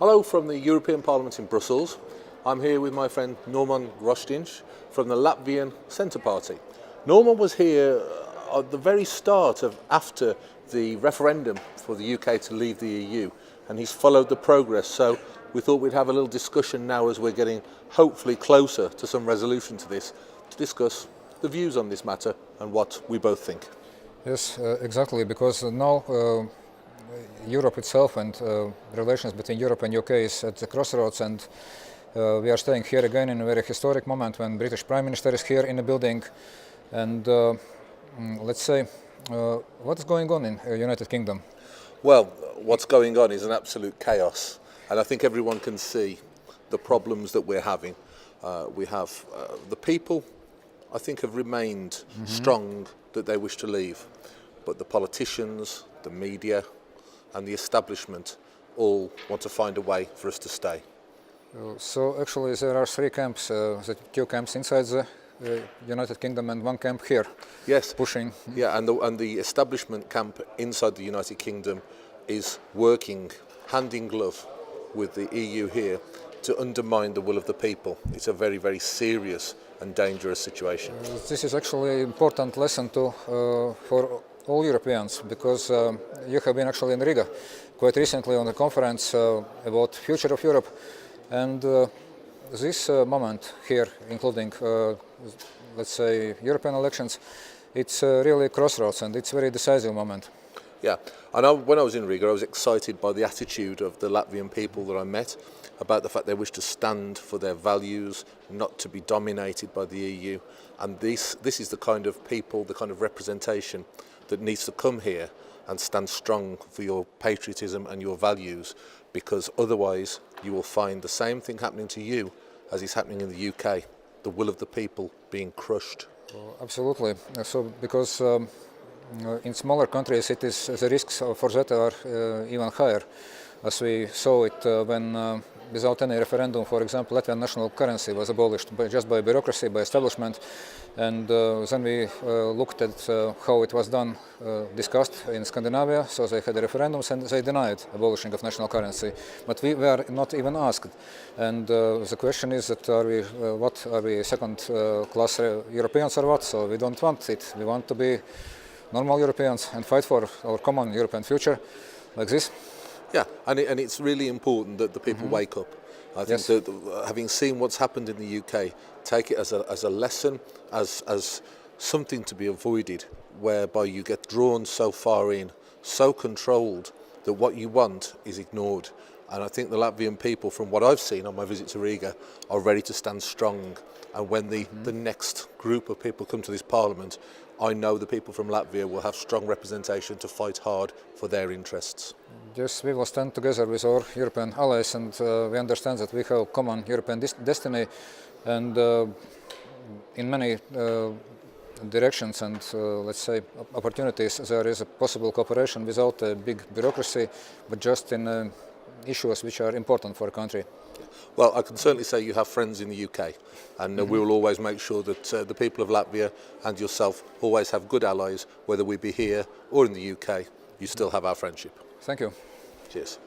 Hello from the European Parliament in Brussels. I'm here with my friend Normunds Grostins from the Latvian Centre Party. Norman was here at the very start of after the referendum for the UK to leave the EU, and he's followed the progress, so we thought we'd have a little discussion now as we're getting hopefully closer to some resolution to this, to discuss the views on this matter and what we both think. Yes, exactly, because now Europe itself and relations between Europe and UK is at the crossroads, and we are staying here again in a very historic moment when British Prime Minister is here in the building. And let's say, what is going on in United Kingdom? Well, what's going on is an absolute chaos, and I think everyone can see the problems that we're having. We have the people, I think, have remained strong that they wish to leave, but the politicians, the media and the establishment all want to find a way for us to stay. So actually there are three camps, the two camps inside the United Kingdom and one camp here. Yes. Pushing. Yeah, and the establishment camp inside the United Kingdom is working hand in glove with the EU here to undermine the will of the people. It's a very, very serious and dangerous situation. This is actually an important lesson for all Europeans, because you have been actually in Riga quite recently on a conference about future of Europe, and this moment here, including let's say European elections, it's really crossroads and it's a very decisive moment. Yeah, and when I was in Riga, I was excited by the attitude of the Latvian people that I met, about the fact they wish to stand for their values, not to be dominated by the EU. And this is the kind of people, the kind of representation that needs to come here and stand strong for your patriotism and your values, because otherwise you will find the same thing happening to you as is happening in the UK, the will of the people being crushed. Absolutely. So because in smaller countries the risks for that are even higher, as we saw it when without any referendum, for example, Latvian national currency was abolished just by bureaucracy, by establishment, and then we looked at how it was done, discussed in Scandinavia. So they had referendums and they denied abolishing of national currency, but we were not even asked. And the question is that what are we second-class Europeans or what? So we don't want it. We want to be normal Europeans and fight for our common European future, like this. Yeah, and it's really important that the people wake up. I think that having seen what's happened in the UK, take it as a lesson, as something to be avoided, whereby you get drawn so far in, so controlled that what you want is ignored. And I think the Latvian people, from what I've seen on my visit to Riga, are ready to stand strong. And when the next group of people come to this parliament, I know the people from Latvia will have strong representation to fight hard for their interests. Yes, we will stand together with our European allies, and we understand that we have common European destiny, and in many directions and let's say opportunities there is a possible cooperation without a big bureaucracy, but just in issues which are important for a country. Well, I can certainly say you have friends in the UK, and we will always make sure that the people of Latvia and yourself always have good allies, whether we be here or in the UK. You still have our friendship. Thank you. Cheers.